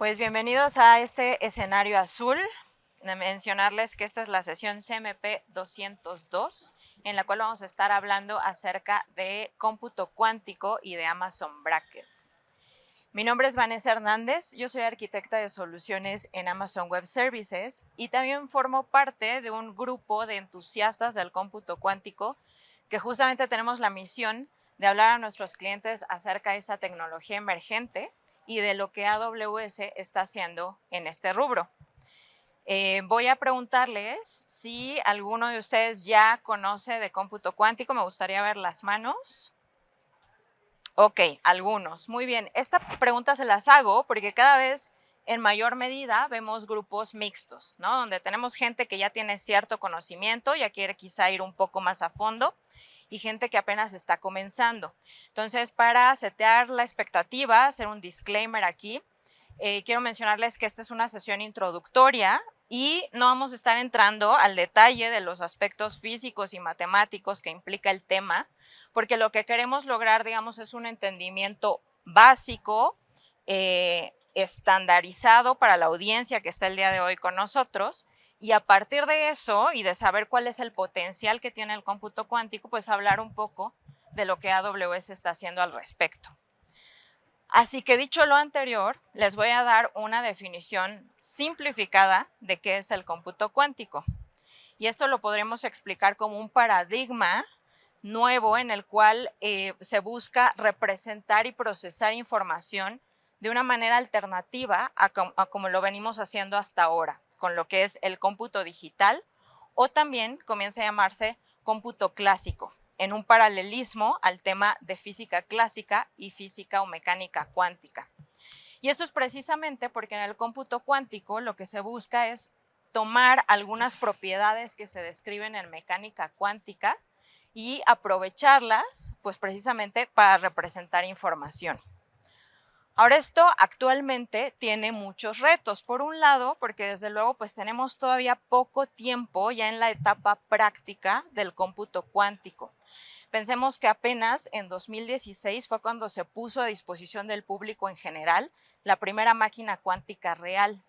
Pues bienvenidos a este escenario azul. De mencionarles que esta es la sesión CMP 202, en la cual vamos a estar hablando acerca de cómputo cuántico y de Amazon Braket. Mi nombre es Vanessa Hernández, yo soy arquitecta de soluciones en Amazon Web Services y también formo parte de un grupo de entusiastas del cómputo cuántico que justamente tenemos la misión de hablar a nuestros clientes acerca de esa tecnología emergente y de lo que AWS está haciendo en este rubro. Voy a preguntarles si alguno de ustedes ya conoce de cómputo cuántico. Me gustaría ver las manos. Ok, algunos. Muy bien. Esta pregunta se las hago porque cada vez en mayor medida vemos grupos mixtos, ¿no? Donde tenemos gente que ya tiene cierto conocimiento, ya quiere quizá ir un poco más a fondo, y gente que apenas está comenzando. Entonces, para setear la expectativa, hacer un disclaimer aquí, quiero mencionarles que esta es una sesión introductoria y no vamos a estar entrando al detalle de los aspectos físicos y matemáticos que implica el tema, porque lo que queremos lograr, digamos, es un entendimiento básico, estandarizado para la audiencia que está el día de hoy con nosotros, y a partir de eso y de saber cuál es el potencial que tiene el cómputo cuántico, pues hablar un poco de lo que AWS está haciendo al respecto. Así que dicho lo anterior, les voy a dar una definición simplificada de qué es el cómputo cuántico. Y esto lo podremos explicar como un paradigma nuevo en el cual se busca representar y procesar información de una manera alternativa a como lo venimos haciendo hasta ahora, con lo que es el cómputo digital, o también comienza a llamarse cómputo clásico, en un paralelismo al tema de física clásica y física o mecánica cuántica. Y esto es precisamente porque en el cómputo cuántico lo que se busca es tomar algunas propiedades que se describen en mecánica cuántica y aprovecharlas, pues precisamente para representar información. Ahora, esto actualmente tiene muchos retos. Por un lado, porque desde luego pues tenemos todavía poco tiempo ya en la etapa práctica del cómputo cuántico. Pensemos que apenas en 2016 fue cuando se puso a disposición del público en general la primera máquina cuántica real.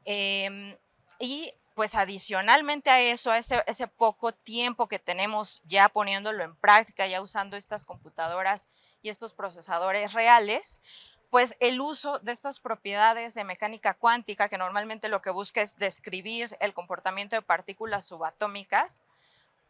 Y pues adicionalmente a eso, a ese poco tiempo que tenemos ya poniéndolo en práctica, ya usando estas computadoras y estos procesadores reales, pues el uso de estas propiedades de mecánica cuántica, que normalmente lo que busca es describir el comportamiento de partículas subatómicas,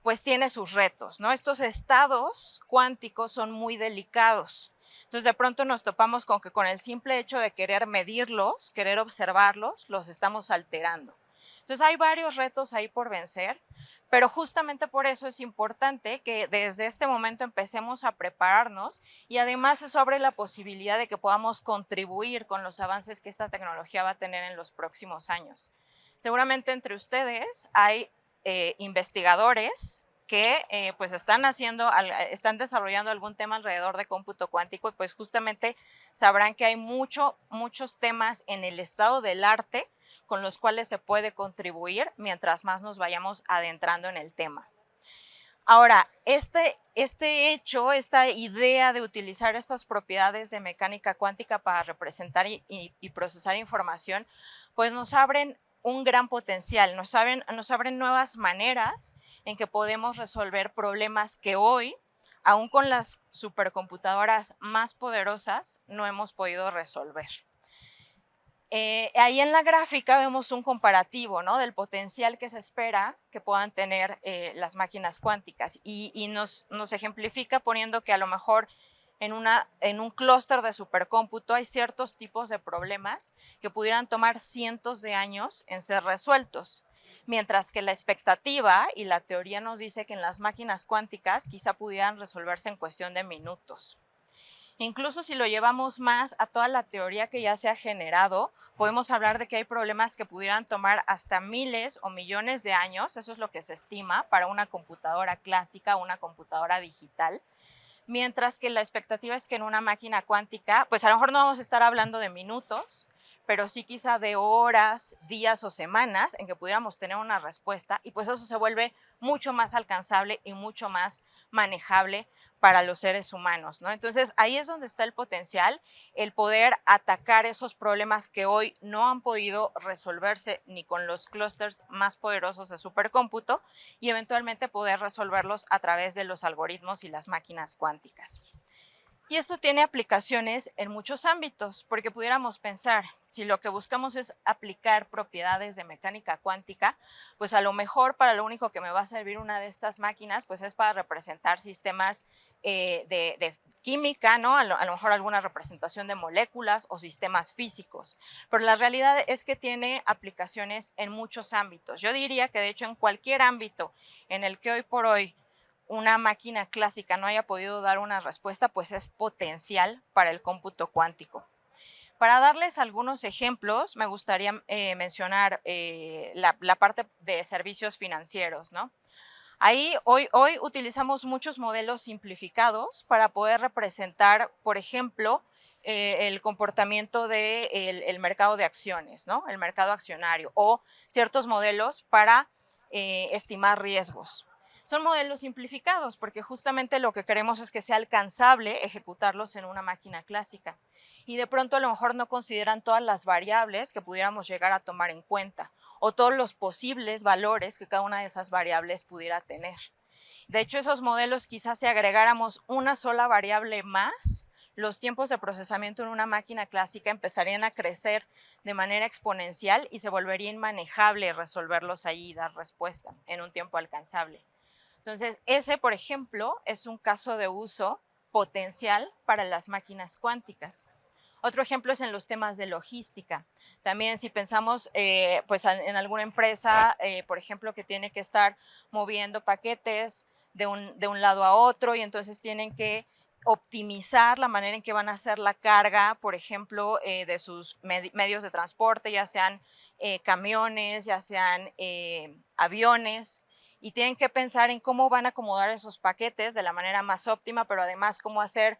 pues tiene sus retos, ¿no? Estos estados cuánticos son muy delicados. Entonces, de pronto nos topamos con que con el simple hecho de querer medirlos, querer observarlos, los estamos alterando. Entonces, hay varios retos ahí por vencer, pero justamente por eso es importante que desde este momento empecemos a prepararnos y además eso abre la posibilidad de que podamos contribuir con los avances que esta tecnología va a tener en los próximos años. Seguramente entre ustedes hay investigadores que pues están desarrollando algún tema alrededor de cómputo cuántico y pues justamente sabrán que hay muchos temas en el estado del arte con los cuales se puede contribuir mientras más nos vayamos adentrando en el tema. Ahora, esta idea de utilizar estas propiedades de mecánica cuántica para representar y procesar información, pues nos abren un gran potencial, nos abren nuevas maneras en que podemos resolver problemas que hoy, aún con las supercomputadoras más poderosas, no hemos podido resolver. Ahí en la gráfica vemos un comparativo, ¿no?, del potencial que se espera que puedan tener las máquinas cuánticas y nos ejemplifica poniendo que a lo mejor en un clúster de supercómputo hay ciertos tipos de problemas que pudieran tomar cientos de años en ser resueltos, mientras que la expectativa y la teoría nos dice que en las máquinas cuánticas quizá pudieran resolverse en cuestión de minutos. Incluso si lo llevamos más a toda la teoría que ya se ha generado, podemos hablar de que hay problemas que pudieran tomar hasta miles o millones de años, eso es lo que se estima para una computadora clásica o una computadora digital, mientras que la expectativa es que en una máquina cuántica, pues a lo mejor no vamos a estar hablando de minutos, pero sí quizá de horas, días o semanas en que pudiéramos tener una respuesta y pues eso se vuelve mucho más alcanzable y mucho más manejable para los seres humanos, ¿no? Entonces, ahí es donde está el potencial, el poder atacar esos problemas que hoy no han podido resolverse ni con los clústeres más poderosos de supercómputo y eventualmente poder resolverlos a través de los algoritmos y las máquinas cuánticas. Y esto tiene aplicaciones en muchos ámbitos, porque pudiéramos pensar, si lo que buscamos es aplicar propiedades de mecánica cuántica, pues a lo mejor para lo único que me va a servir una de estas máquinas, pues es para representar sistemas de química, ¿no? A lo mejor alguna representación de moléculas o sistemas físicos. Pero la realidad es que tiene aplicaciones en muchos ámbitos. Yo diría que de hecho en cualquier ámbito en el que hoy por hoy una máquina clásica no haya podido dar una respuesta, pues es potencial para el cómputo cuántico. Para darles algunos ejemplos, me gustaría mencionar la parte de servicios financieros, ¿no? Ahí hoy utilizamos muchos modelos simplificados para poder representar, por ejemplo, el comportamiento del mercado de acciones, ¿no? El mercado accionario o ciertos modelos para estimar riesgos. Son modelos simplificados porque justamente lo que queremos es que sea alcanzable ejecutarlos en una máquina clásica. Y de pronto a lo mejor no consideran todas las variables que pudiéramos llegar a tomar en cuenta o todos los posibles valores que cada una de esas variables pudiera tener. De hecho, esos modelos quizás si agregáramos una sola variable más, los tiempos de procesamiento en una máquina clásica empezarían a crecer de manera exponencial y se volvería inmanejable resolverlos ahí y dar respuesta en un tiempo alcanzable. Entonces, ese, por ejemplo, es un caso de uso potencial para las máquinas cuánticas. Otro ejemplo es en los temas de logística. También si pensamos pues en alguna empresa, por ejemplo, que tiene que estar moviendo paquetes de un lado a otro y entonces tienen que optimizar la manera en que van a hacer la carga, por ejemplo, de sus medios de transporte, ya sean camiones, ya sean aviones, y tienen que pensar en cómo van a acomodar esos paquetes de la manera más óptima, pero además cómo hacer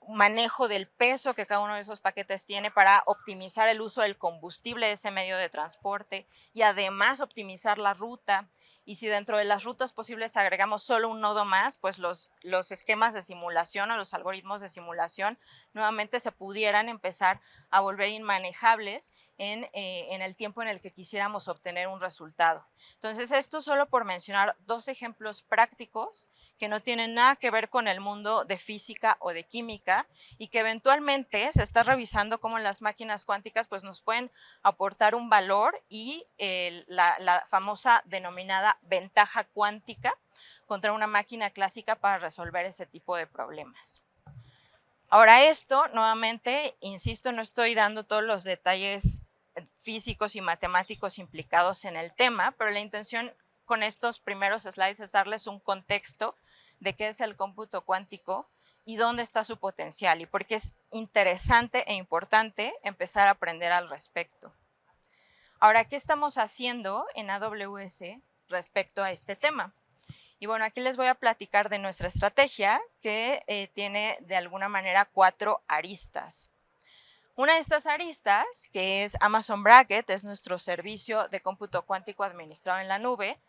manejo del peso que cada uno de esos paquetes tiene para optimizar el uso del combustible de ese medio de transporte y además optimizar la ruta. Y si dentro de las rutas posibles agregamos solo un nodo más, pues los esquemas de simulación o los algoritmos de simulación nuevamente se pudieran empezar a volver inmanejables en el tiempo en el que quisiéramos obtener un resultado. Entonces, esto solo por mencionar dos ejemplos prácticos que no tienen nada que ver con el mundo de física o de química y que eventualmente se está revisando cómo las máquinas cuánticas pues, nos pueden aportar un valor y la famosa denominada ventaja cuántica contra una máquina clásica para resolver ese tipo de problemas. Ahora esto, nuevamente, insisto, no estoy dando todos los detalles físicos y matemáticos implicados en el tema, pero la intención con estos primeros slides es darles un contexto de qué es el cómputo cuántico y dónde está su potencial y por qué es interesante e importante empezar a aprender al respecto. Ahora, ¿qué estamos haciendo en AWS respecto a este tema? Y bueno, aquí les voy a platicar de nuestra estrategia que tiene de alguna manera 4 aristas. Una de estas aristas, que es Amazon Braket, es nuestro servicio de cómputo cuántico administrado en la nube,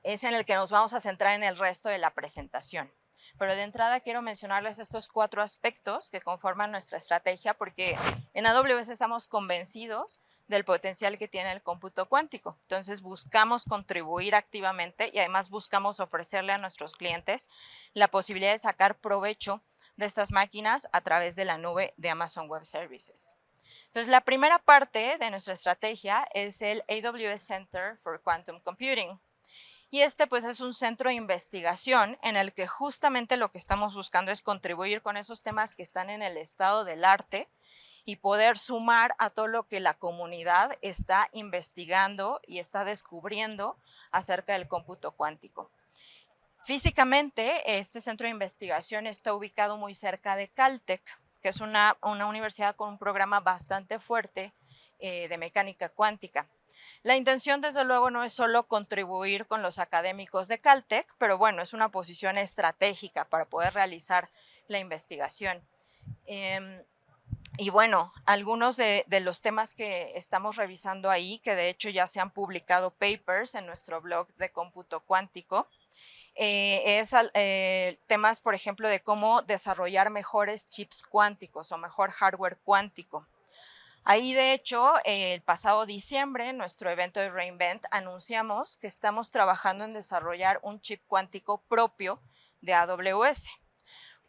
es en el que nos vamos a centrar en el resto de la presentación. Pero de entrada quiero mencionarles estos 4 aspectos que conforman nuestra estrategia porque en AWS estamos convencidos del potencial que tiene el cómputo cuántico. Entonces buscamos contribuir activamente y además buscamos ofrecerle a nuestros clientes la posibilidad de sacar provecho de estas máquinas a través de la nube de Amazon Web Services. Entonces la primera parte de nuestra estrategia es el AWS Center for Quantum Computing. Y este pues es un centro de investigación en el que justamente lo que estamos buscando es contribuir con esos temas que están en el estado del arte y poder sumar a todo lo que la comunidad está investigando y está descubriendo acerca del cómputo cuántico. Físicamente, este centro de investigación está ubicado muy cerca de Caltech, que es una universidad con un programa bastante fuerte de mecánica cuántica. La intención, desde luego, no es solo contribuir con los académicos de Caltech, pero bueno, es una posición estratégica para poder realizar la investigación. Y bueno, algunos de los temas que estamos revisando ahí, que de hecho ya se han publicado papers en nuestro blog de cómputo cuántico, temas, por ejemplo, de cómo desarrollar mejores chips cuánticos o mejor hardware cuántico. Ahí, de hecho, el pasado diciembre, en nuestro evento de Reinvent, anunciamos que estamos trabajando en desarrollar un chip cuántico propio de AWS.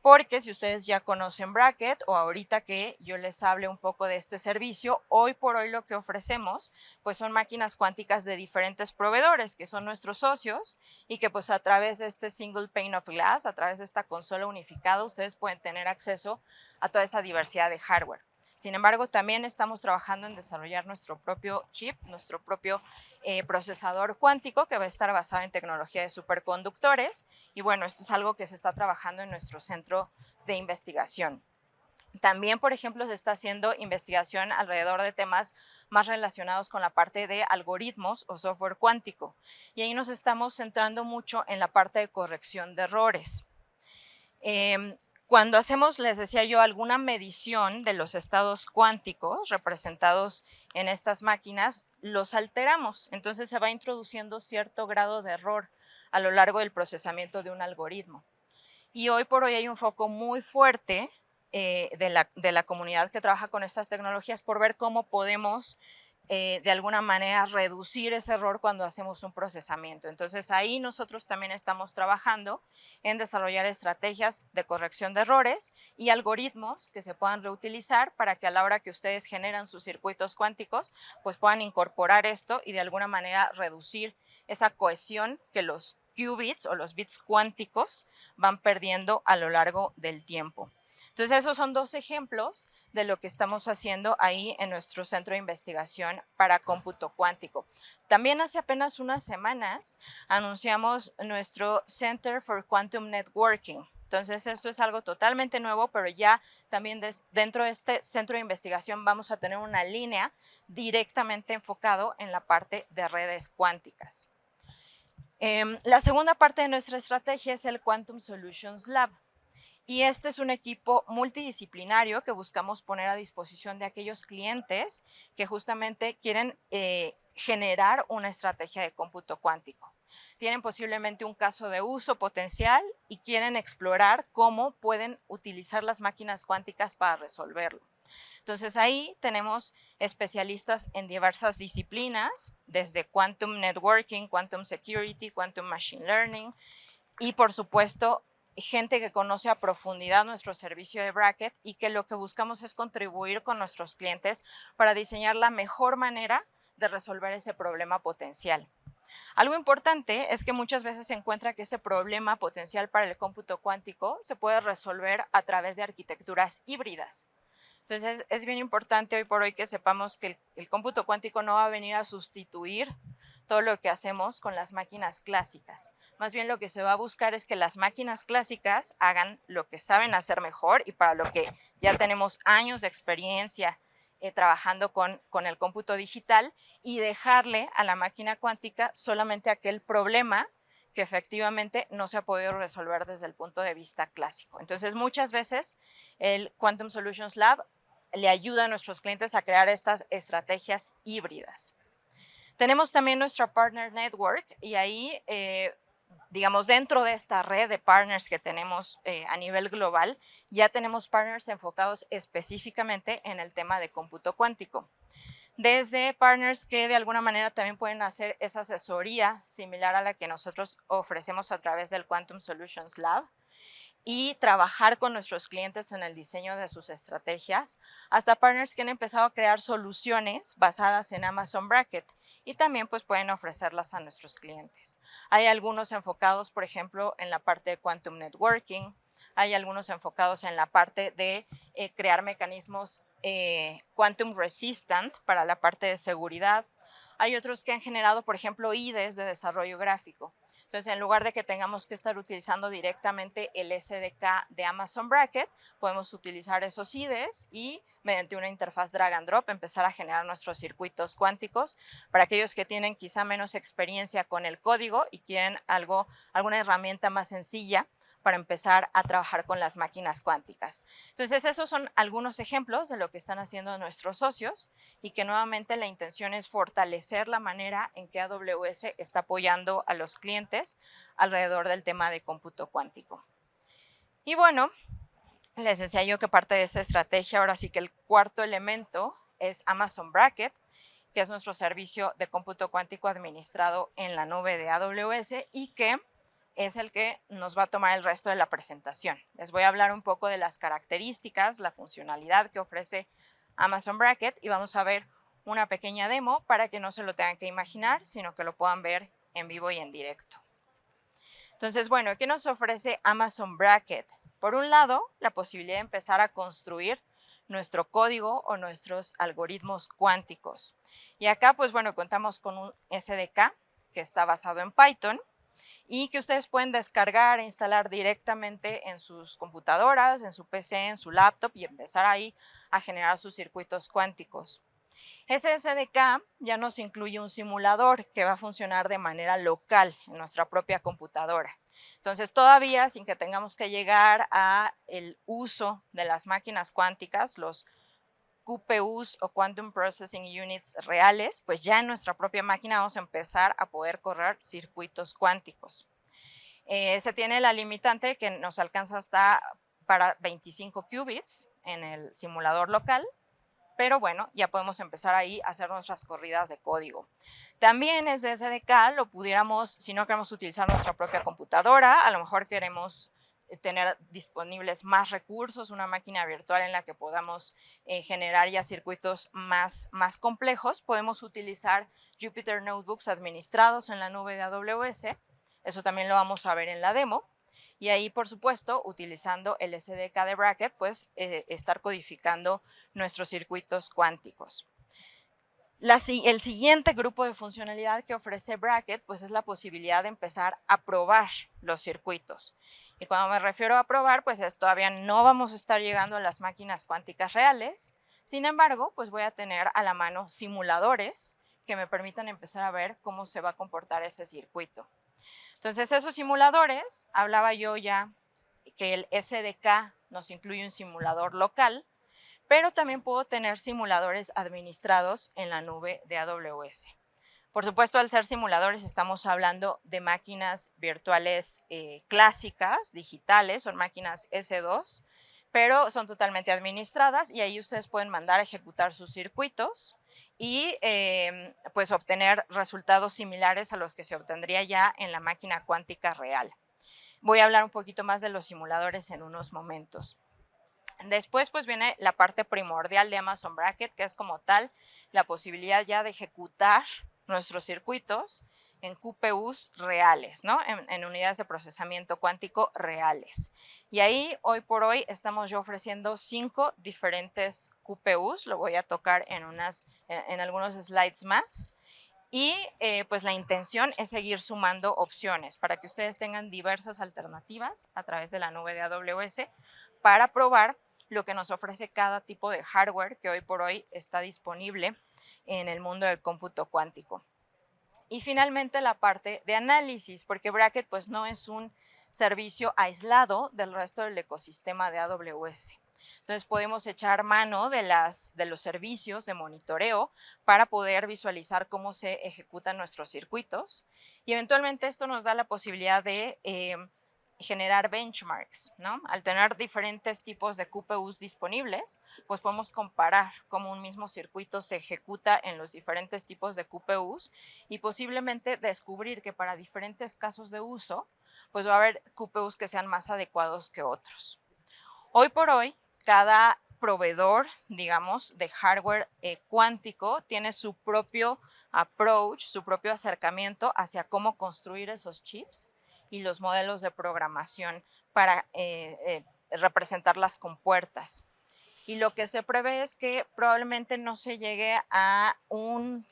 Porque si ustedes ya conocen Bracket o ahorita que yo les hable un poco de este servicio, hoy por hoy lo que ofrecemos pues son máquinas cuánticas de diferentes proveedores que son nuestros socios y que pues a través de este single pane of glass, a través de esta consola unificada, ustedes pueden tener acceso a toda esa diversidad de hardware. Sin embargo, también estamos trabajando en desarrollar nuestro propio chip, nuestro propio procesador cuántico que va a estar basado en tecnología de superconductores. Y bueno, esto es algo que se está trabajando en nuestro centro de investigación. También, por ejemplo, se está haciendo investigación alrededor de temas más relacionados con la parte de algoritmos o software cuántico. Y ahí nos estamos centrando mucho en la parte de corrección de errores. Cuando hacemos, les decía yo, alguna medición de los estados cuánticos representados en estas máquinas, los alteramos. Entonces se va introduciendo cierto grado de error a lo largo del procesamiento de un algoritmo. Y hoy por hoy hay un foco muy fuerte de la comunidad que trabaja con estas tecnologías por ver cómo podemos de alguna manera reducir ese error cuando hacemos un procesamiento. Entonces ahí nosotros también estamos trabajando en desarrollar estrategias de corrección de errores y algoritmos que se puedan reutilizar para que a la hora que ustedes generan sus circuitos cuánticos, pues puedan incorporar esto y de alguna manera reducir esa cohesión que los qubits o los bits cuánticos van perdiendo a lo largo del tiempo. Entonces, esos son dos ejemplos de lo que estamos haciendo ahí en nuestro centro de investigación para cómputo cuántico. También hace apenas unas semanas anunciamos nuestro Center for Quantum Networking. Entonces, esto es algo totalmente nuevo, pero ya también dentro de este centro de investigación vamos a tener una línea directamente enfocado en la parte de redes cuánticas. La segunda parte de nuestra estrategia es el Quantum Solutions Lab. Y este es un equipo multidisciplinario que buscamos poner a disposición de aquellos clientes que justamente quieren generar una estrategia de cómputo cuántico. Tienen posiblemente un caso de uso potencial y quieren explorar cómo pueden utilizar las máquinas cuánticas para resolverlo. Entonces ahí tenemos especialistas en diversas disciplinas, desde Quantum Networking, Quantum Security, Quantum Machine Learning y por supuesto gente que conoce a profundidad nuestro servicio de Bracket y que lo que buscamos es contribuir con nuestros clientes para diseñar la mejor manera de resolver ese problema potencial. Algo importante es que muchas veces se encuentra que ese problema potencial para el cómputo cuántico se puede resolver a través de arquitecturas híbridas. Entonces es bien importante hoy por hoy que sepamos que el cómputo cuántico no va a venir a sustituir todo lo que hacemos con las máquinas clásicas. Más bien lo que se va a buscar es que las máquinas clásicas hagan lo que saben hacer mejor y para lo que ya tenemos años de experiencia trabajando con el cómputo digital y dejarle a la máquina cuántica solamente aquel problema que efectivamente no se ha podido resolver desde el punto de vista clásico. Entonces, muchas veces el Quantum Solutions Lab le ayuda a nuestros clientes a crear estas estrategias híbridas. Tenemos también nuestra Partner Network y ahí, digamos, dentro de esta red de partners que tenemos a nivel global, ya tenemos partners enfocados específicamente en el tema de cómputo cuántico. Desde partners que de alguna manera también pueden hacer esa asesoría similar a la que nosotros ofrecemos a través del Quantum Solutions Lab y trabajar con nuestros clientes en el diseño de sus estrategias, hasta partners que han empezado a crear soluciones basadas en Amazon Bracket y también pues pueden ofrecerlas a nuestros clientes. Hay algunos enfocados, por ejemplo, en la parte de Quantum Networking, hay algunos enfocados en la parte de crear mecanismos Quantum Resistant para la parte de seguridad. Hay otros que han generado, por ejemplo, IDEs de desarrollo gráfico. Entonces, en lugar de que tengamos que estar utilizando directamente el SDK de Amazon Bracket, podemos utilizar esos IDEs y mediante una interfaz drag and drop empezar a generar nuestros circuitos cuánticos para aquellos que tienen quizá menos experiencia con el código y quieren alguna herramienta más sencilla para empezar a trabajar con las máquinas cuánticas. Entonces, esos son algunos ejemplos de lo que están haciendo nuestros socios y que nuevamente la intención es fortalecer la manera en que AWS está apoyando a los clientes alrededor del tema de cómputo cuántico. Y bueno, les decía yo que parte de esta estrategia, ahora sí que el cuarto elemento es Amazon Braket, que es nuestro servicio de cómputo cuántico administrado en la nube de AWS y que es el que nos va a tomar el resto de la presentación. Les voy a hablar un poco de las características, la funcionalidad que ofrece Amazon Braket y vamos a ver una pequeña demo para que no se lo tengan que imaginar, sino que lo puedan ver en vivo y en directo. Entonces, bueno, ¿qué nos ofrece Amazon Braket? Por un lado, la posibilidad de empezar a construir nuestro código o nuestros algoritmos cuánticos. Y acá, pues bueno, contamos con un SDK que está basado en Python y que ustedes pueden descargar e instalar directamente en sus computadoras, en su PC, en su laptop y empezar ahí a generar sus circuitos cuánticos. Ese SDK ya nos incluye un simulador que va a funcionar de manera local en nuestra propia computadora. Entonces, todavía sin que tengamos que llegar a el uso de las máquinas cuánticas, los QPUs o Quantum Processing Units reales, pues ya en nuestra propia máquina vamos a empezar a poder correr circuitos cuánticos. Se tiene la limitante que nos alcanza hasta para 25 qubits en el simulador local, pero bueno, ya podemos empezar ahí a hacer nuestras corridas de código. También ese SDK lo pudiéramos, si no queremos utilizar nuestra propia computadora, a lo mejor queremos tener disponibles más recursos, una máquina virtual en la que podamos generar ya circuitos más complejos, podemos utilizar Jupyter Notebooks administrados en la nube de AWS. Eso también lo vamos a ver en la demo. Y ahí, por supuesto, utilizando el SDK de Braket, pues estar codificando nuestros circuitos cuánticos. El siguiente grupo de funcionalidad que ofrece Braket, pues es la posibilidad de empezar a probar los circuitos. Y cuando me refiero a probar, pues todavía no vamos a estar llegando a las máquinas cuánticas reales. Sin embargo, pues voy a tener a la mano simuladores que me permitan empezar a ver cómo se va a comportar ese circuito. Entonces, esos simuladores, hablaba yo ya que el SDK nos incluye un simulador local, pero también puedo tener simuladores administrados en la nube de AWS. Por supuesto, al ser simuladores estamos hablando de máquinas virtuales clásicas, digitales, son máquinas S2, pero son totalmente administradas y ahí ustedes pueden mandar a ejecutar sus circuitos y pues obtener resultados similares a los que se obtendría ya en la máquina cuántica real. Voy a hablar un poquito más de los simuladores en unos momentos. Después pues viene la parte primordial de Amazon Braket, que es como tal la posibilidad ya de ejecutar nuestros circuitos en QPUs reales, ¿no? En unidades de procesamiento cuántico reales. Y ahí, hoy por hoy, estamos ya ofreciendo 5 diferentes QPUs, lo voy a tocar en algunos slides más. Y pues la intención es seguir sumando opciones para que ustedes tengan diversas alternativas a través de la nube de AWS para probar lo que nos ofrece cada tipo de hardware que hoy por hoy está disponible en el mundo del cómputo cuántico. Y finalmente la parte de análisis, porque Braket pues no es un servicio aislado del resto del ecosistema de AWS. Entonces podemos echar mano de los servicios de monitoreo para poder visualizar cómo se ejecutan nuestros circuitos y eventualmente esto nos da la posibilidad de generar benchmarks, ¿no? Al tener diferentes tipos de QPUs disponibles, pues podemos comparar cómo un mismo circuito se ejecuta en los diferentes tipos de QPUs y posiblemente descubrir que para diferentes casos de uso, pues va a haber QPUs que sean más adecuados que otros. Hoy por hoy, cada proveedor, digamos, de hardware cuántico tiene su propio approach, su propio acercamiento hacia cómo construir esos chips y los modelos de programación para representar las compuertas. Y lo que se prevé es que probablemente no se llegue a un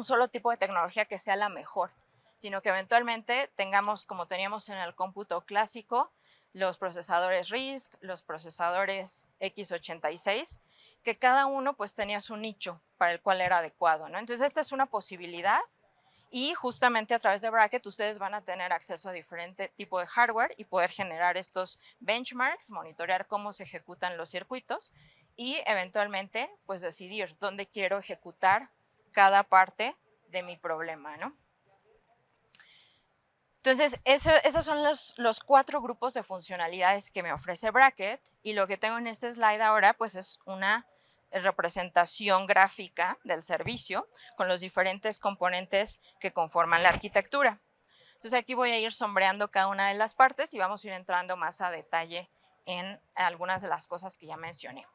solo tipo de tecnología que sea la mejor, sino que eventualmente tengamos, como teníamos en el cómputo clásico, los procesadores RISC, los procesadores x86, que cada uno pues tenía su nicho para el cual era adecuado, ¿no? Entonces esta es una posibilidad Y justamente a través de Bracket ustedes van a tener acceso a diferente tipo de hardware y poder generar estos benchmarks, monitorear cómo se ejecutan los circuitos y eventualmente pues decidir dónde quiero ejecutar cada parte de mi problema, ¿no? Entonces, esos son los 4 grupos de funcionalidades que me ofrece Bracket, y lo que tengo en este slide ahora pues es una representación gráfica del servicio con los diferentes componentes que conforman la arquitectura. Entonces aquí voy a ir sombreando cada una de las partes y vamos a ir entrando más a detalle en algunas de las cosas que ya mencioné.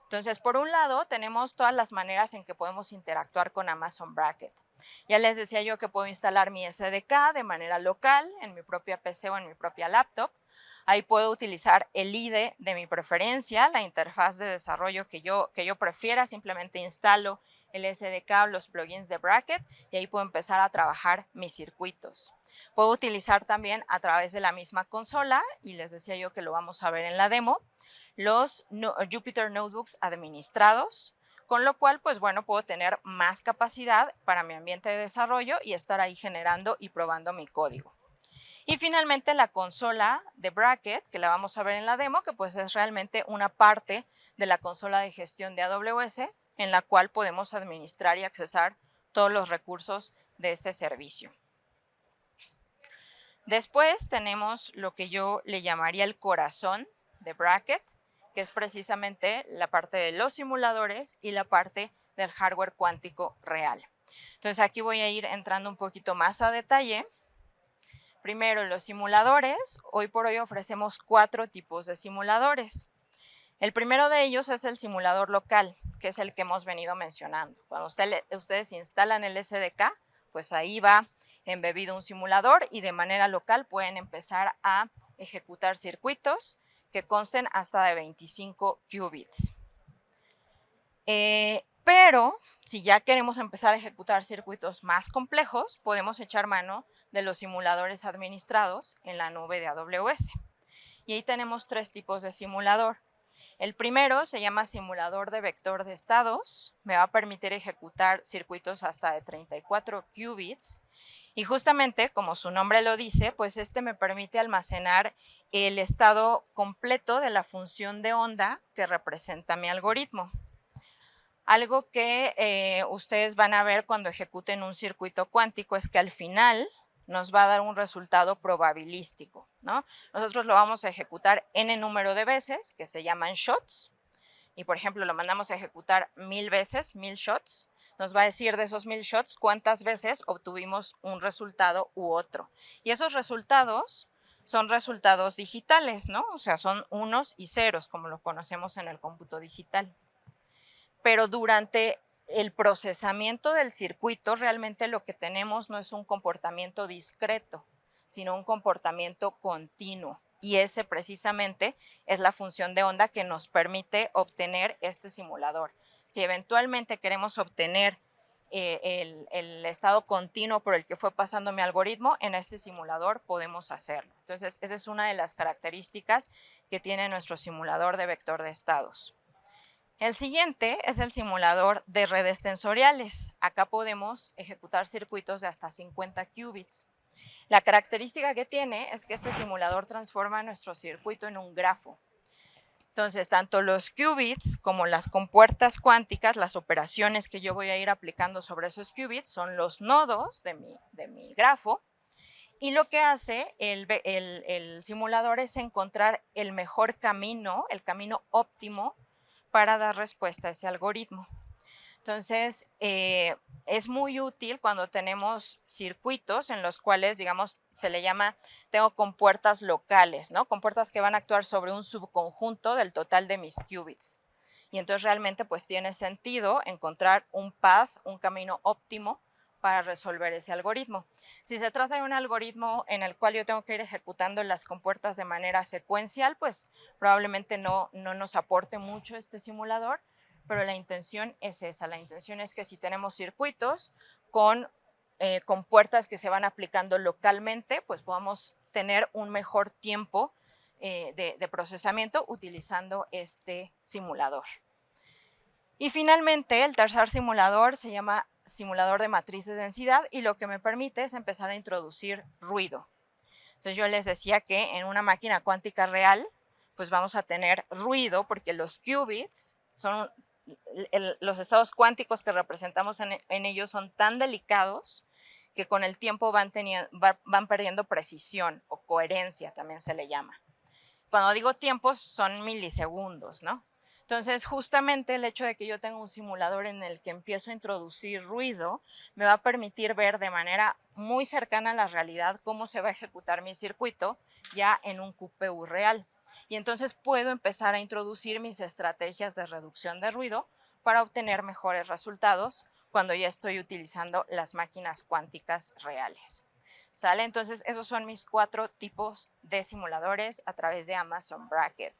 Entonces, por un lado, tenemos todas las maneras en que podemos interactuar con Amazon Bracket. Ya les decía yo que puedo instalar mi SDK de manera local en mi propia PC o en mi propia laptop. Ahí puedo utilizar el IDE de mi preferencia, la interfaz de desarrollo que yo prefiera. Simplemente instalo el SDK o los plugins de Bracket y ahí puedo empezar a trabajar mis circuitos. Puedo utilizar también a través de la misma consola, y les decía yo que lo vamos a ver en la demo, los Jupyter Notebooks administrados, con lo cual, pues bueno, puedo tener más capacidad para mi ambiente de desarrollo y estar ahí generando y probando mi código. Y finalmente la consola de Bracket, que la vamos a ver en la demo, que pues es realmente una parte de la consola de gestión de AWS, en la cual podemos administrar y accesar todos los recursos de este servicio. Después tenemos lo que yo le llamaría el corazón de Bracket, que es precisamente la parte de los simuladores y la parte del hardware cuántico real. Entonces aquí voy a ir entrando un poquito más a detalle. Primero, los simuladores. Hoy por hoy ofrecemos 4 tipos de simuladores. El primero de ellos es el simulador local, que es el que hemos venido mencionando. Cuando ustedes instalan el SDK, pues ahí va embebido un simulador y de manera local pueden empezar a ejecutar circuitos que consten hasta de 25 qubits. Pero si ya queremos empezar a ejecutar circuitos más complejos, podemos echar mano de los simuladores administrados en la nube de AWS. Y ahí tenemos 3 tipos de simulador. El primero se llama simulador de vector de estados. Me va a permitir ejecutar circuitos hasta de 34 qubits. Y justamente, como su nombre lo dice, pues este me permite almacenar el estado completo de la función de onda que representa mi algoritmo. Algo que ustedes van a ver cuando ejecuten un circuito cuántico es que al final nos va a dar un resultado probabilístico, ¿no? Nosotros lo vamos a ejecutar n número de veces, que se llaman shots, y por ejemplo lo mandamos a ejecutar 1000 veces, 1000 shots, nos va a decir de esos 1000 shots cuántas veces obtuvimos un resultado u otro. Y esos resultados son resultados digitales, ¿no? O sea, son unos y ceros, como lo conocemos en el cómputo digital. Pero durante el procesamiento del circuito realmente lo que tenemos no es un comportamiento discreto, sino un comportamiento continuo. Y ese precisamente es la función de onda que nos permite obtener este simulador. Si eventualmente queremos obtener el estado continuo por el que fue pasando mi algoritmo, en este simulador podemos hacerlo. Entonces, esa es una de las características que tiene nuestro simulador de vector de estados. El siguiente es el simulador de redes tensoriales. Acá podemos ejecutar circuitos de hasta 50 qubits. La característica que tiene es que este simulador transforma nuestro circuito en un grafo. Entonces, tanto los qubits como las compuertas cuánticas, las operaciones que yo voy a ir aplicando sobre esos qubits, son los nodos de mi grafo. Y lo que hace el simulador es encontrar el mejor camino, el camino óptimo para dar respuesta a ese algoritmo. Entonces, es muy útil cuando tenemos circuitos en los cuales, digamos, se le llama, tengo compuertas locales, ¿no? Compuertas que van a actuar sobre un subconjunto del total de mis qubits. Y entonces realmente pues tiene sentido encontrar un path, un camino óptimo para resolver ese algoritmo. Si se trata de un algoritmo en el cual yo tengo que ir ejecutando las compuertas de manera secuencial, pues probablemente no nos aporte mucho este simulador, pero la intención es esa. La intención es que si tenemos circuitos con compuertas que se van aplicando localmente, pues podamos tener un mejor tiempo de procesamiento utilizando este simulador. Y finalmente, el tercer simulador se llama simulador de matriz de densidad y lo que me permite es empezar a introducir ruido. Entonces yo les decía que en una máquina cuántica real, pues vamos a tener ruido porque los qubits son los estados cuánticos que representamos en ellos son tan delicados que con el tiempo van perdiendo precisión o coherencia, también se le llama. Cuando digo tiempos son milisegundos, ¿no? Entonces, justamente el hecho de que yo tenga un simulador en el que empiezo a introducir ruido me va a permitir ver de manera muy cercana a la realidad cómo se va a ejecutar mi circuito ya en un QPU real. Y entonces puedo empezar a introducir mis estrategias de reducción de ruido para obtener mejores resultados cuando ya estoy utilizando las máquinas cuánticas reales. ¿Sale? Entonces, esos son mis 4 tipos de simuladores a través de Amazon Braket.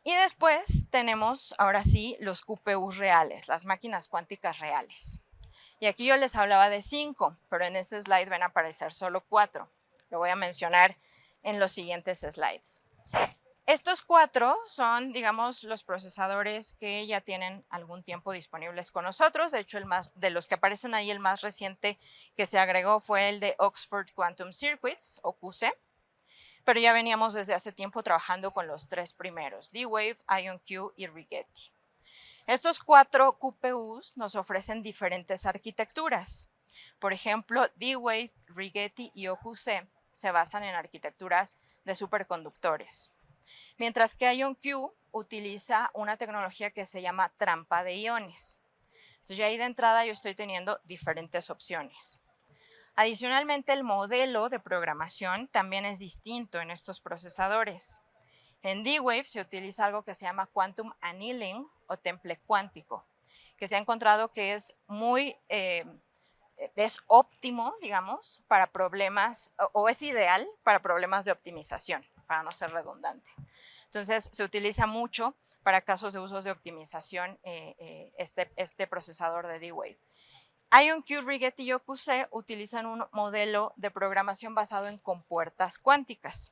Y después tenemos, ahora sí, los QPUs reales, las máquinas cuánticas reales. Y aquí yo les hablaba de 5, pero en este slide van a aparecer solo 4. Lo voy a mencionar en los siguientes slides. Estos 4 son, digamos, los procesadores que ya tienen algún tiempo disponibles con nosotros. De hecho, de los que aparecen ahí, el más reciente que se agregó fue el de Oxford Quantum Circuits, o QC. Pero ya veníamos desde hace tiempo trabajando con los 3 primeros, D-Wave, IonQ y Rigetti. Estos 4 QPUs nos ofrecen diferentes arquitecturas. Por ejemplo, D-Wave, Rigetti y OQC se basan en arquitecturas de superconductores, mientras que IonQ utiliza una tecnología que se llama trampa de iones. Entonces, ya ahí de entrada yo estoy teniendo diferentes opciones. Adicionalmente, el modelo de programación también es distinto en estos procesadores. En D-Wave se utiliza algo que se llama Quantum Annealing o temple cuántico, que se ha encontrado que es es óptimo, digamos, para problemas, o es ideal para problemas de optimización, para no ser redundante. Entonces, se utiliza mucho para casos de usos de optimización este procesador de D-Wave. IonQ, Rigetti y OQC utilizan un modelo de programación basado en compuertas cuánticas.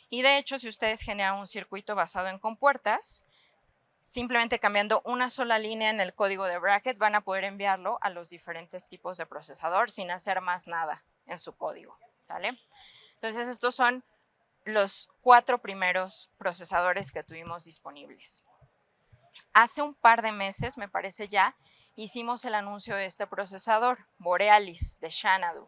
Y de hecho, si ustedes generan un circuito basado en compuertas, simplemente cambiando una sola línea en el código de Braket van a poder enviarlo a los diferentes tipos de procesador sin hacer más nada en su código, ¿sale? Entonces, estos son los 4 primeros procesadores que tuvimos disponibles. Hace un par de meses, me parece ya, hicimos el anuncio de este procesador, Borealis, de Xanadu.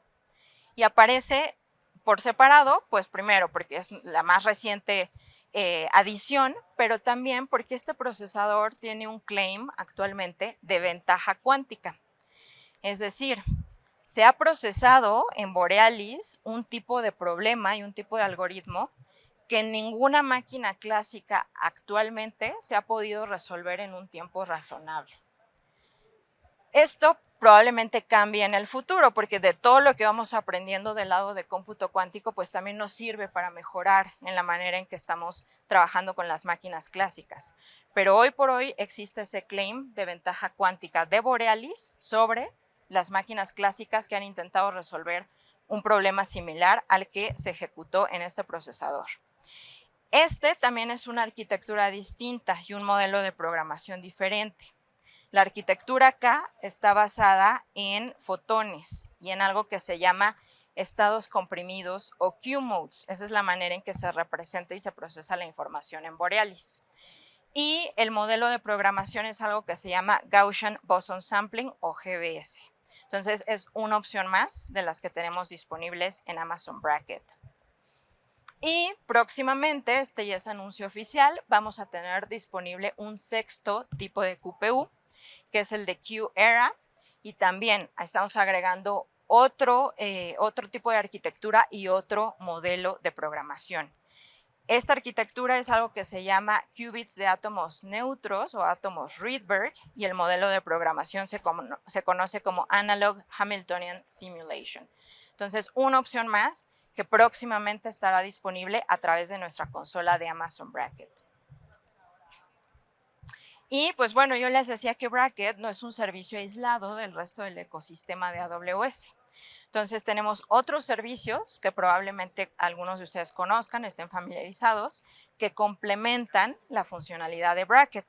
Y aparece por separado, pues primero porque es la más reciente adición, pero también porque este procesador tiene un claim actualmente de ventaja cuántica. Es decir, se ha procesado en Borealis un tipo de problema y un tipo de algoritmo que ninguna máquina clásica actualmente se ha podido resolver en un tiempo razonable. Esto probablemente cambie en el futuro, porque de todo lo que vamos aprendiendo del lado de cómputo cuántico, pues también nos sirve para mejorar en la manera en que estamos trabajando con las máquinas clásicas. Pero hoy por hoy existe ese claim de ventaja cuántica de Borealis sobre las máquinas clásicas que han intentado resolver un problema similar al que se ejecutó en este procesador. Este también es una arquitectura distinta y un modelo de programación diferente. La arquitectura acá está basada en fotones y en algo que se llama estados comprimidos o Q-modes. Esa es la manera en que se representa y se procesa la información en Borealis. Y el modelo de programación es algo que se llama Gaussian Boson Sampling o GBS. Entonces, es una opción más de las que tenemos disponibles en Amazon Braket. Y próximamente, este ya es anuncio oficial, vamos a tener disponible un 6º tipo de QPU, que es el de Q-Era, y también estamos agregando otro tipo de arquitectura y otro modelo de programación. Esta arquitectura es algo que se llama qubits de átomos neutros o átomos Rydberg, y el modelo de programación se conoce como Analog Hamiltonian Simulation. Entonces, una opción más que próximamente estará disponible a través de nuestra consola de Amazon Braket. Y pues bueno, yo les decía que Braket no es un servicio aislado del resto del ecosistema de AWS. Entonces tenemos otros servicios que probablemente algunos de ustedes conozcan, estén familiarizados, que complementan la funcionalidad de Braket.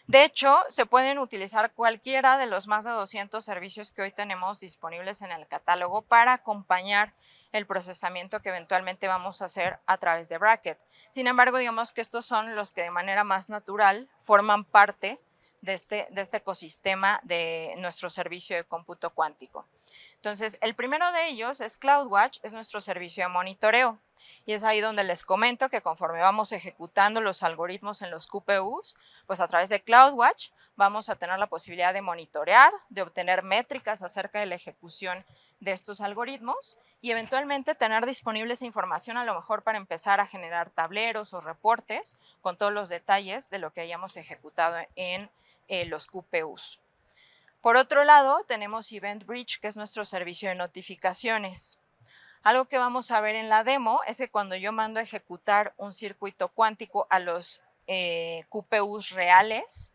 De hecho, se pueden utilizar cualquiera de los más de 200 servicios que hoy tenemos disponibles en el catálogo para acompañar el procesamiento que eventualmente vamos a hacer a través de Bracket. Sin embargo, digamos que estos son los que de manera más natural forman parte de este ecosistema de nuestro servicio de cómputo cuántico. Entonces, el primero de ellos es CloudWatch, es nuestro servicio de monitoreo. Y es ahí donde les comento que conforme vamos ejecutando los algoritmos en los QPUs, pues a través de CloudWatch vamos a tener la posibilidad de monitorear, de obtener métricas acerca de la ejecución de estos algoritmos y eventualmente tener disponible esa información a lo mejor para empezar a generar tableros o reportes con todos los detalles de lo que hayamos ejecutado en los QPUs. Por otro lado, tenemos EventBridge, que es nuestro servicio de notificaciones. Algo que vamos a ver en la demo es que cuando yo mando a ejecutar un circuito cuántico a los QPUs reales,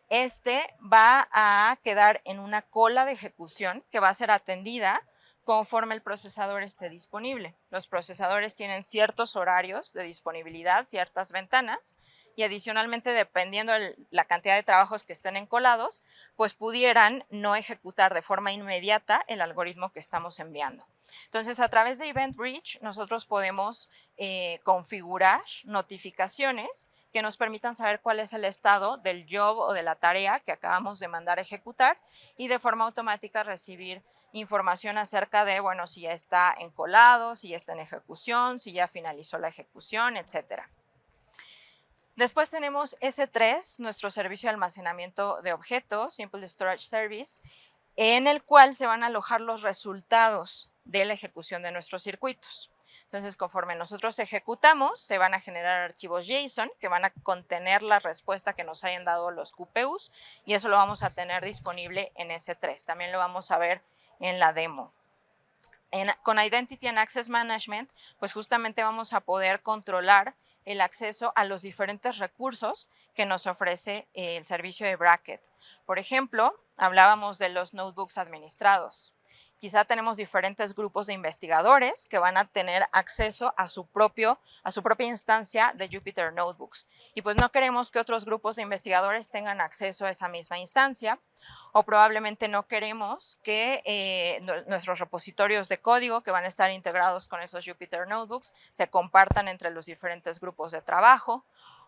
este va a quedar en una cola de ejecución que va a ser atendida conforme el procesador esté disponible. Los procesadores tienen ciertos horarios de disponibilidad, ciertas ventanas, y adicionalmente, dependiendo de la cantidad de trabajos que estén encolados, pues pudieran no ejecutar de forma inmediata el algoritmo que estamos enviando. Entonces, a través de EventBridge, nosotros podemos configurar notificaciones que nos permitan saber cuál es el estado del job o de la tarea que acabamos de mandar a ejecutar y de forma automática recibir información acerca de, bueno, si ya está encolado, si ya está en ejecución, si ya finalizó la ejecución, etcétera. Después tenemos S3, nuestro servicio de almacenamiento de objetos, Simple Storage Service, en el cual se van a alojar los resultados de la ejecución de nuestros circuitos. Entonces, conforme nosotros ejecutamos, se van a generar archivos JSON que van a contener la respuesta que nos hayan dado los QPUs y eso lo vamos a tener disponible en S3. También lo vamos a ver en la demo. Con Identity and Access Management, pues justamente vamos a poder controlar el acceso a los diferentes recursos que nos ofrece el servicio de Bracket. Por ejemplo, hablábamos de los notebooks administrados. Quizá tenemos diferentes grupos de investigadores que van a tener acceso a su propia instancia de Jupyter Notebooks. Y pues no queremos que otros grupos de investigadores tengan acceso a esa misma instancia, o probablemente no queremos que nuestros repositorios de código que van a estar integrados con esos Jupyter Notebooks se compartan entre los diferentes grupos de trabajo,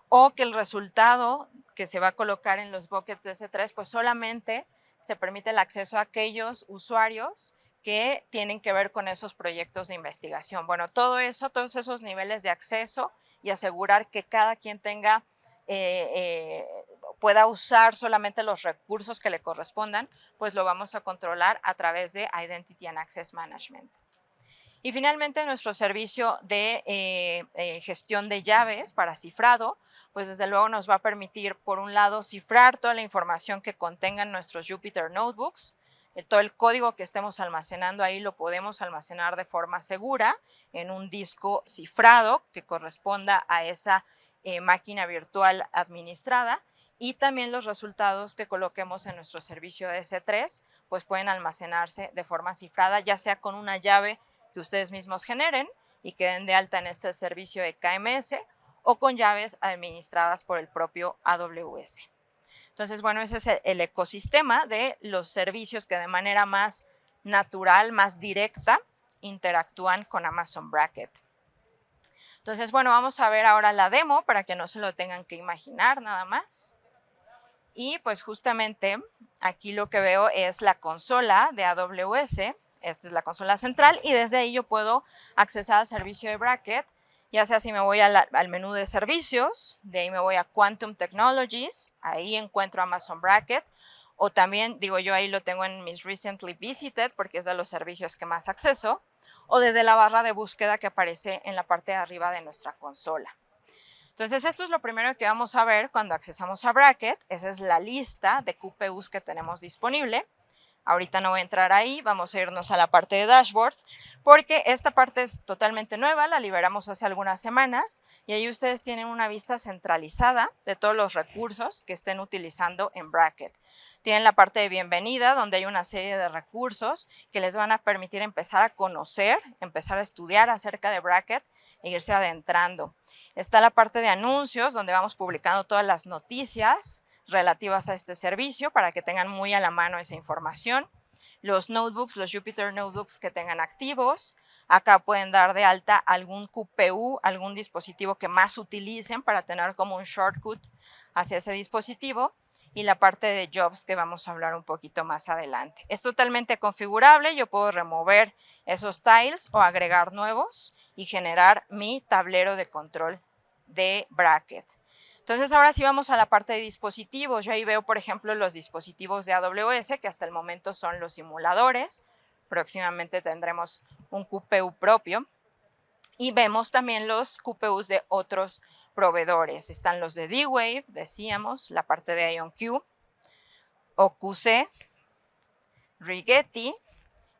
o que el resultado que se va a colocar en los buckets de S3 pues solamente se permite el acceso a aquellos usuarios que tienen que ver con esos proyectos de investigación. Bueno, todo eso, todos esos niveles de acceso y asegurar que cada quien tenga, pueda usar solamente los recursos que le correspondan, pues lo vamos a controlar a través de Identity and Access Management. Y finalmente, nuestro servicio de gestión de llaves para cifrado, pues desde luego nos va a permitir, por un lado, cifrar toda la información que contengan nuestros Jupyter Notebooks. Todo el código que estemos almacenando ahí lo podemos almacenar de forma segura en un disco cifrado que corresponda a esa máquina virtual administrada, y también los resultados que coloquemos en nuestro servicio de S3 pues pueden almacenarse de forma cifrada, ya sea con una llave que ustedes mismos generen y queden de alta en este servicio de KMS, o con llaves administradas por el propio AWS. Entonces, bueno, ese es el ecosistema de los servicios que de manera más natural, más directa, interactúan con Amazon Bracket. Entonces, bueno, vamos a ver ahora la demo para que no se lo tengan que imaginar nada más. Y pues justamente aquí lo que veo es la consola de AWS. Esta es la consola central y desde ahí yo puedo accesar al servicio de Bracket, ya sea si me voy al menú de servicios, de ahí me voy a Quantum Technologies, ahí encuentro Amazon Bracket, o también, digo yo, ahí lo tengo en mis Recently Visited porque es de los servicios que más acceso, o desde la barra de búsqueda que aparece en la parte de arriba de nuestra consola. Entonces, esto es lo primero que vamos a ver cuando accesamos a Bracket. Esa es la lista de QPUs que tenemos disponible. Ahorita no voy a entrar ahí, vamos a irnos a la parte de dashboard, porque esta parte es totalmente nueva, la liberamos hace algunas semanas y ahí ustedes tienen una vista centralizada de todos los recursos que estén utilizando en Bracket. Tienen la parte de bienvenida, donde hay una serie de recursos que les van a permitir empezar a conocer, empezar a estudiar acerca de Bracket e irse adentrando. Está la parte de anuncios, donde vamos publicando todas las noticias relativas a este servicio para que tengan muy a la mano esa información. Los notebooks, los Jupyter Notebooks que tengan activos. Acá pueden dar de alta algún QPU, algún dispositivo que más utilicen para tener como un shortcut hacia ese dispositivo. Y la parte de jobs que vamos a hablar un poquito más adelante. Es totalmente configurable, yo puedo remover esos tiles o agregar nuevos y generar mi tablero de control de Bracket. Entonces ahora sí vamos a la parte de dispositivos. Yo ahí veo, por ejemplo, los dispositivos de AWS, que hasta el momento son los simuladores. Próximamente tendremos un QPU propio. Y vemos también los QPUs de otros proveedores. Están los de D-Wave, decíamos, la parte de IonQ, OQC, Rigetti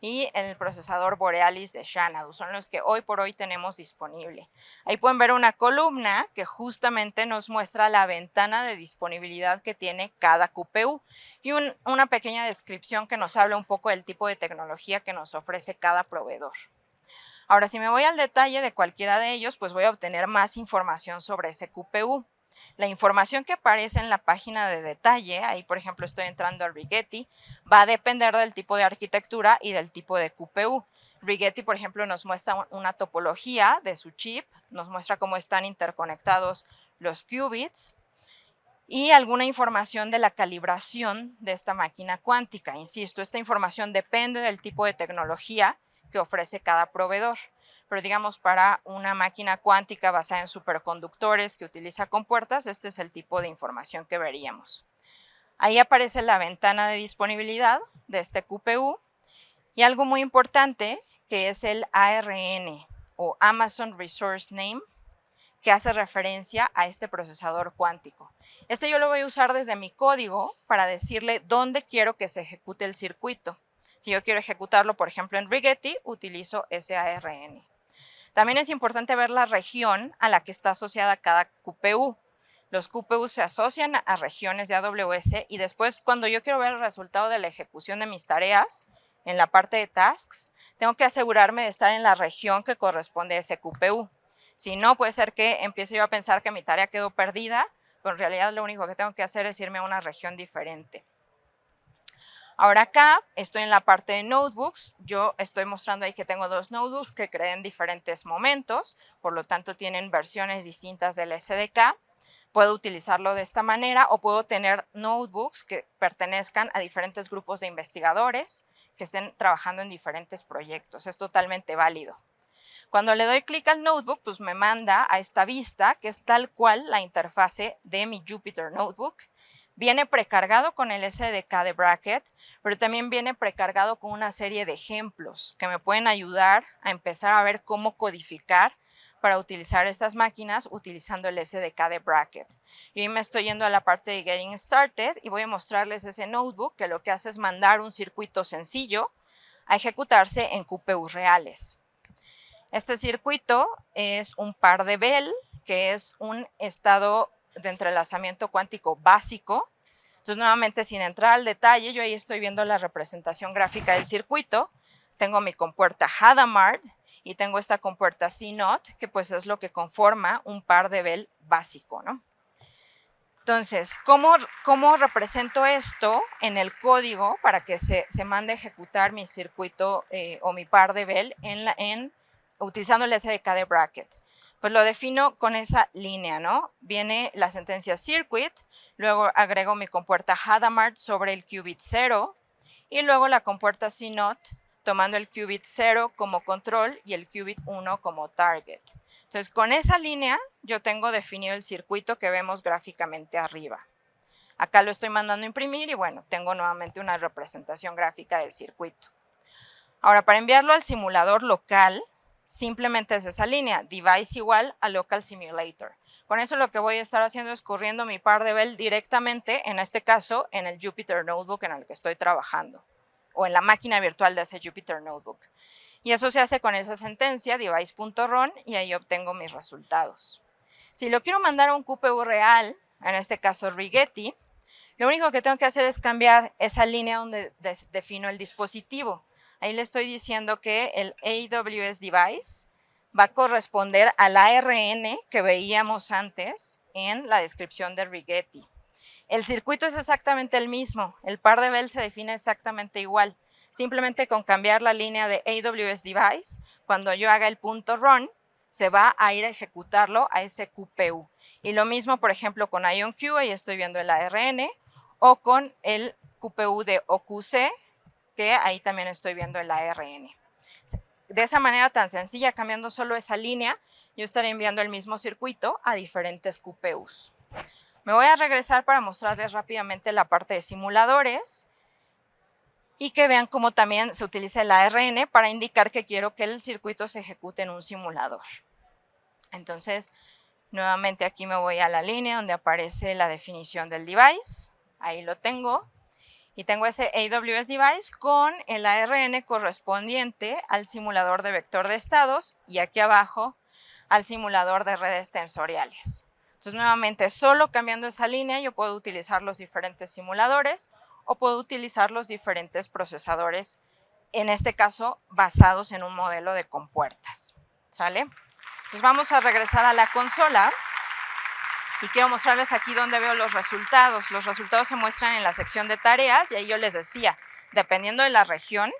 y el procesador Borealis de Xanadu. Son los que hoy por hoy tenemos disponible. Ahí pueden ver una columna que justamente nos muestra la ventana de disponibilidad que tiene cada QPU y una pequeña descripción que nos habla un poco del tipo de tecnología que nos ofrece cada proveedor. Ahora, si me voy al detalle de cualquiera de ellos, pues voy a obtener más información sobre ese QPU. La información que aparece en la página de detalle, ahí por ejemplo estoy entrando a Rigetti, va a depender del tipo de arquitectura y del tipo de QPU. Rigetti, por ejemplo, nos muestra una topología de su chip, nos muestra cómo están interconectados los qubits y alguna información de la calibración de esta máquina cuántica. Insisto, esta información depende del tipo de tecnología que ofrece cada proveedor. Pero digamos, para una máquina cuántica basada en superconductores que utiliza compuertas, este es el tipo de información que veríamos. Ahí aparece la ventana de disponibilidad de este QPU y algo muy importante que es el ARN o Amazon Resource Name, que hace referencia a este procesador cuántico. Este yo lo voy a usar desde mi código para decirle dónde quiero que se ejecute el circuito. Si yo quiero ejecutarlo, por ejemplo, en Rigetti, utilizo ese ARN. También es importante ver la región a la que está asociada cada QPU. Los QPU se asocian a regiones de AWS y después, cuando yo quiero ver el resultado de la ejecución de mis tareas, en la parte de tasks, tengo que asegurarme de estar en la región que corresponde a ese QPU. Si no, puede ser que empiece yo a pensar que mi tarea quedó perdida, pero en realidad lo único que tengo que hacer es irme a una región diferente. Ahora acá estoy en la parte de notebooks. Yo estoy mostrando ahí que tengo dos notebooks que creé en diferentes momentos, por lo tanto tienen versiones distintas del SDK. Puedo utilizarlo de esta manera o puedo tener notebooks que pertenezcan a diferentes grupos de investigadores que estén trabajando en diferentes proyectos. Es totalmente válido. Cuando le doy clic al notebook, pues me manda a esta vista que es tal cual la interfase de mi Jupyter Notebook. Viene precargado con el SDK de Bracket, pero también viene precargado con una serie de ejemplos que me pueden ayudar a empezar a ver cómo codificar para utilizar estas máquinas utilizando el SDK de Bracket. Yo ahí me estoy yendo a la parte de Getting Started y voy a mostrarles ese notebook que lo que hace es mandar un circuito sencillo a ejecutarse en QPUs reales. Este circuito es un par de Bell, que es un estado de entrelazamiento cuántico básico. Entonces, nuevamente, sin entrar al detalle, yo ahí estoy viendo la representación gráfica del circuito. Tengo mi compuerta Hadamard y tengo esta compuerta CNOT, que pues es lo que conforma un par de Bell básico, ¿no? Entonces, ¿cómo represento esto en el código para que se mande a ejecutar mi circuito o mi par de Bell utilizando el SDK de Bracket? Pues lo defino con esa línea, ¿no? Viene la sentencia circuit, luego agrego mi compuerta Hadamard sobre el qubit 0 y luego la compuerta CNOT tomando el qubit 0 como control y el qubit 1 como target. Entonces, con esa línea yo tengo definido el circuito que vemos gráficamente arriba. Acá lo estoy mandando a imprimir y bueno, tengo nuevamente una representación gráfica del circuito. Ahora, para enviarlo al simulador local, simplemente es esa línea, device igual a local simulator. Con eso lo que voy a estar haciendo es corriendo mi par de Bell directamente, en este caso, en el Jupyter Notebook en el que estoy trabajando, o en la máquina virtual de ese Jupyter Notebook. Y eso se hace con esa sentencia, device.run, y ahí obtengo mis resultados. Si lo quiero mandar a un QPU real, en este caso Rigetti, lo único que tengo que hacer es cambiar esa línea donde defino el dispositivo. Ahí le estoy diciendo que el AWS device va a corresponder al ARN que veíamos antes en la descripción de Rigetti. El circuito es exactamente el mismo, el par de Bell se define exactamente igual. Simplemente con cambiar la línea de AWS Device, cuando yo haga el punto run, se va a ir a ejecutarlo a ese QPU. Y lo mismo, por ejemplo, con IonQ, ahí estoy viendo el ARN, o con el QPU de OQC, que ahí también estoy viendo el ARN. De esa manera tan sencilla, cambiando solo esa línea, yo estaré enviando el mismo circuito a diferentes QPUs. Me voy a regresar para mostrarles rápidamente la parte de simuladores y que vean cómo también se utiliza el ARN para indicar que quiero que el circuito se ejecute en un simulador. Entonces, nuevamente aquí me voy a la línea donde aparece la definición del device. Ahí lo tengo. Y tengo ese AWS Device con el ARN correspondiente al simulador de vector de estados y aquí abajo al simulador de redes tensoriales. Entonces, nuevamente, solo cambiando esa línea yo puedo utilizar los diferentes simuladores o puedo utilizar los diferentes procesadores, en este caso basados en un modelo de compuertas. ¿Sale? Entonces, vamos a regresar a la consola. Y quiero mostrarles aquí donde veo los resultados. Los resultados se muestran en la sección de tareas y ahí yo les decía, dependiendo de la región,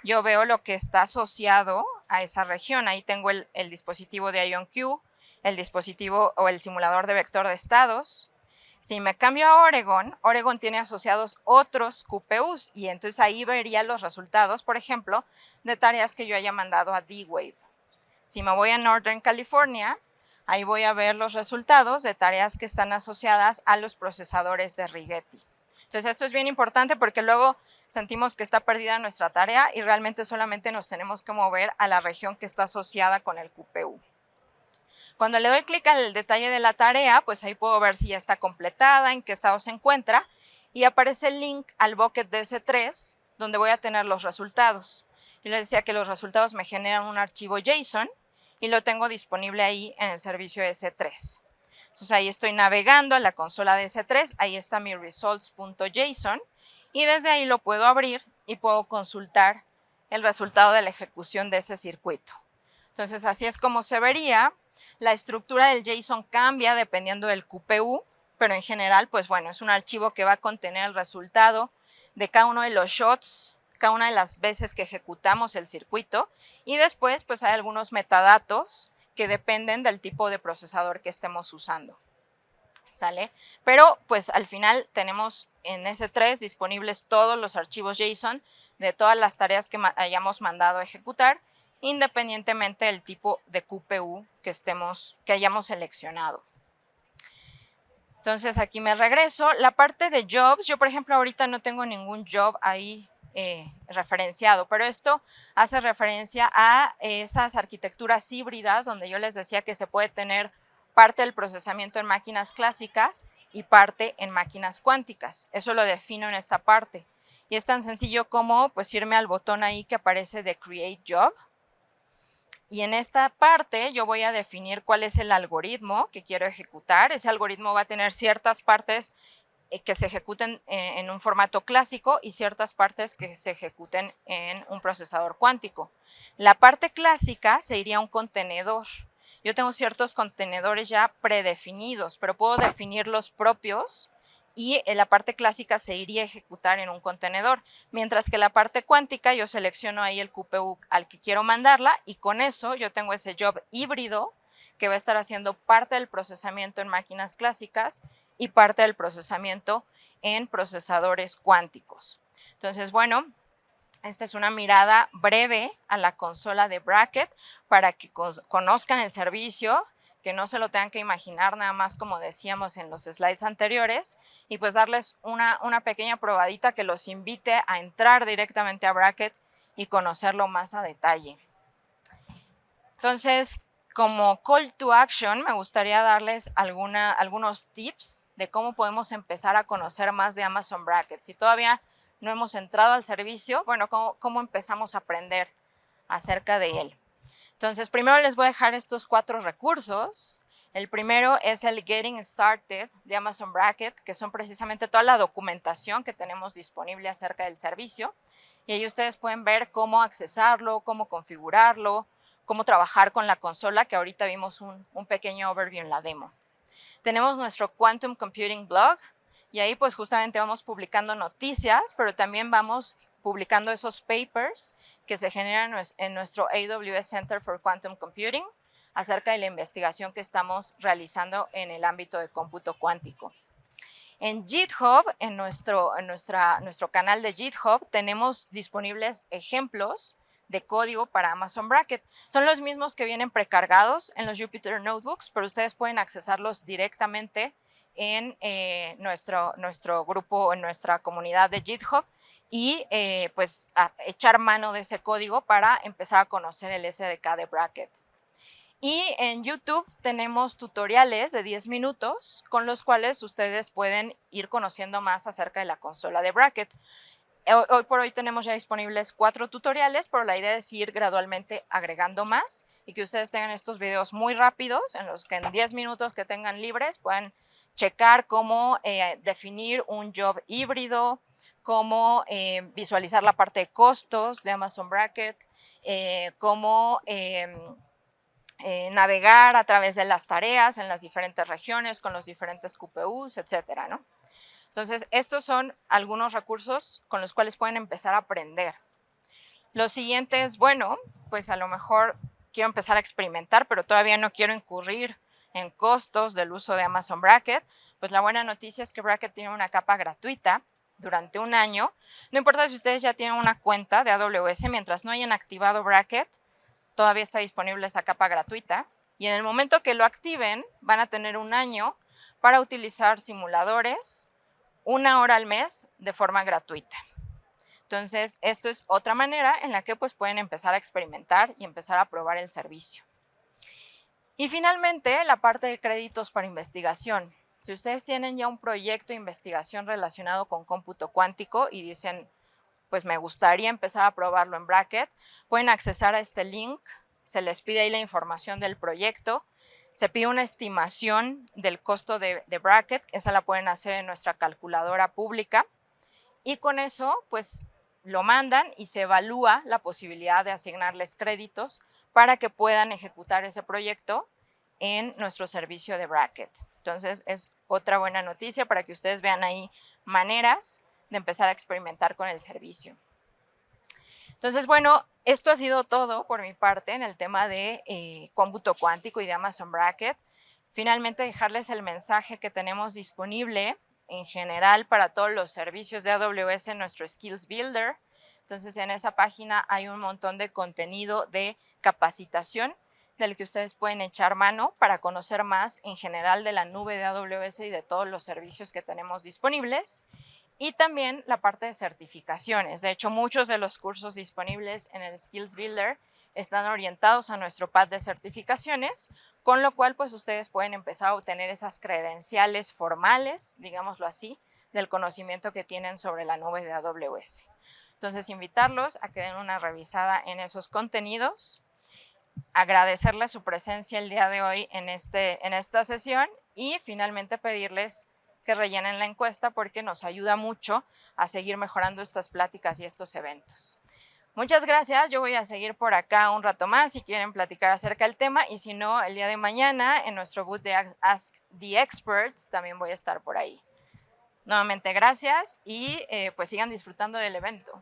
yo veo lo que está asociado a esa región. Ahí tengo el dispositivo de IonQ, el dispositivo o el simulador de vector de estados. Si me cambio a Oregon, Oregon tiene asociados otros QPUs y entonces ahí vería los resultados, por ejemplo, de tareas que yo haya mandado a D-Wave. Si me voy a Northern California, ahí voy a ver los resultados de tareas que están asociadas a los procesadores de Rigetti. Entonces, esto es bien importante porque luego sentimos que está perdida nuestra tarea y realmente solamente nos tenemos que mover a la región que está asociada con el QPU. Cuando le doy clic al detalle de la tarea, pues ahí puedo ver si ya está completada, en qué estado se encuentra y aparece el link al bucket de S3 donde voy a tener los resultados. Yo les decía que los resultados me generan un archivo JSON y lo tengo disponible ahí en el servicio S3. Entonces ahí estoy navegando a la consola de S3, ahí está mi results.json y desde ahí lo puedo abrir y puedo consultar el resultado de la ejecución de ese circuito. Entonces así es como se vería. La estructura del JSON cambia dependiendo del QPU, pero en general, pues bueno, es un archivo que va a contener el resultado de cada uno de los shots, cada una de las veces que ejecutamos el circuito y después pues hay algunos metadatos que dependen del tipo de procesador que estemos usando. ¿Sale? Pero pues al final tenemos en S3 disponibles todos los archivos JSON de todas las tareas que hayamos mandado a ejecutar independientemente del tipo de QPU que hayamos seleccionado. Entonces aquí me regreso. La parte de jobs, yo por ejemplo ahorita no tengo ningún job ahí referenciado, pero esto hace referencia a esas arquitecturas híbridas donde yo les decía que se puede tener parte del procesamiento en máquinas clásicas y parte en máquinas cuánticas. Eso lo defino en esta parte. Y es tan sencillo como pues irme al botón ahí que aparece de Create Job. Y en esta parte yo voy a definir cuál es el algoritmo que quiero ejecutar. Ese algoritmo va a tener ciertas partes que se ejecuten en un formato clásico y ciertas partes que se ejecuten en un procesador cuántico. La parte clásica se iría a un contenedor. Yo tengo ciertos contenedores ya predefinidos, pero puedo definir los propios y la parte clásica se iría a ejecutar en un contenedor, mientras que la parte cuántica yo selecciono ahí el QPU al que quiero mandarla y con eso yo tengo ese job híbrido que va a estar haciendo parte del procesamiento en máquinas clásicas y parte del procesamiento en procesadores cuánticos. Entonces, bueno, esta es una mirada breve a la consola de Braket para que conozcan el servicio, que no se lo tengan que imaginar nada más como decíamos en los slides anteriores y pues darles una pequeña probadita que los invite a entrar directamente a Braket y conocerlo más a detalle. Entonces, como call to action, me gustaría darles algunos tips de cómo podemos empezar a conocer más de Amazon Braket. Si todavía no hemos entrado al servicio, bueno, ¿cómo empezamos a aprender acerca de él? Entonces, primero les voy a dejar estos 4 recursos. El primero es el Getting Started de Amazon Braket, que son precisamente toda la documentación que tenemos disponible acerca del servicio. Y ahí ustedes pueden ver cómo accesarlo, cómo configurarlo, cómo trabajar con la consola, que ahorita vimos un pequeño overview en la demo. Tenemos nuestro Quantum Computing blog y ahí pues justamente vamos publicando noticias, pero también vamos publicando esos papers que se generan en nuestro AWS Center for Quantum Computing acerca de la investigación que estamos realizando en el ámbito de cómputo cuántico. En GitHub, en nuestro canal de GitHub, tenemos disponibles ejemplos de código para Amazon Braket. Son los mismos que vienen precargados en los Jupyter Notebooks, pero ustedes pueden accesarlos directamente en nuestro grupo, en nuestra comunidad de GitHub y pues echar mano de ese código para empezar a conocer el SDK de Braket. Y en YouTube tenemos tutoriales de 10 minutos con los cuales ustedes pueden ir conociendo más acerca de la consola de Braket. Hoy por hoy tenemos ya disponibles 4 tutoriales, pero la idea es ir gradualmente agregando más y que ustedes tengan estos videos muy rápidos en los que en 10 minutos que tengan libres puedan checar cómo definir un job híbrido, cómo visualizar la parte de costos de Amazon Braket, cómo navegar a través de las tareas en las diferentes regiones con los diferentes QPUs, etcétera, ¿no? Entonces, estos son algunos recursos con los cuales pueden empezar a aprender. Lo siguiente es, bueno, pues a lo mejor quiero empezar a experimentar, pero todavía no quiero incurrir en costos del uso de Amazon Braket. Pues la buena noticia es que Braket tiene una capa gratuita durante un año. No importa si ustedes ya tienen una cuenta de AWS, mientras no hayan activado Braket, todavía está disponible esa capa gratuita. Y en el momento que lo activen, van a tener un año para utilizar simuladores 1 hora al mes de forma gratuita. Entonces, esto es otra manera en la que pues, pueden empezar a experimentar y empezar a probar el servicio. Y finalmente, la parte de créditos para investigación. Si ustedes tienen ya un proyecto de investigación relacionado con cómputo cuántico y dicen, pues me gustaría empezar a probarlo en Braket, pueden accesar a este link, se les pide ahí la información del proyecto, se pide una estimación del costo de Braket, esa la pueden hacer en nuestra calculadora pública y con eso pues lo mandan y se evalúa la posibilidad de asignarles créditos para que puedan ejecutar ese proyecto en nuestro servicio de Braket. Entonces es otra buena noticia para que ustedes vean ahí maneras de empezar a experimentar con el servicio. Entonces, bueno, esto ha sido todo por mi parte en el tema de cómputo cuántico y de Amazon Braket. Finalmente, dejarles el mensaje que tenemos disponible en general para todos los servicios de AWS en nuestro Skills Builder. Entonces, en esa página hay un montón de contenido de capacitación del que ustedes pueden echar mano para conocer más en general de la nube de AWS y de todos los servicios que tenemos disponibles. Y también la parte de certificaciones. De hecho, muchos de los cursos disponibles en el Skills Builder están orientados a nuestro path de certificaciones, con lo cual pues ustedes pueden empezar a obtener esas credenciales formales, digámoslo así, del conocimiento que tienen sobre la nube de AWS. Entonces, invitarlos a que den una revisada en esos contenidos, agradecerles su presencia el día de hoy en esta sesión y finalmente pedirles que rellenen la encuesta porque nos ayuda mucho a seguir mejorando estas pláticas y estos eventos. Muchas gracias, yo voy a seguir por acá un rato más si quieren platicar acerca del tema y si no, el día de mañana en nuestro booth de Ask the Experts también voy a estar por ahí. Nuevamente gracias y pues sigan disfrutando del evento.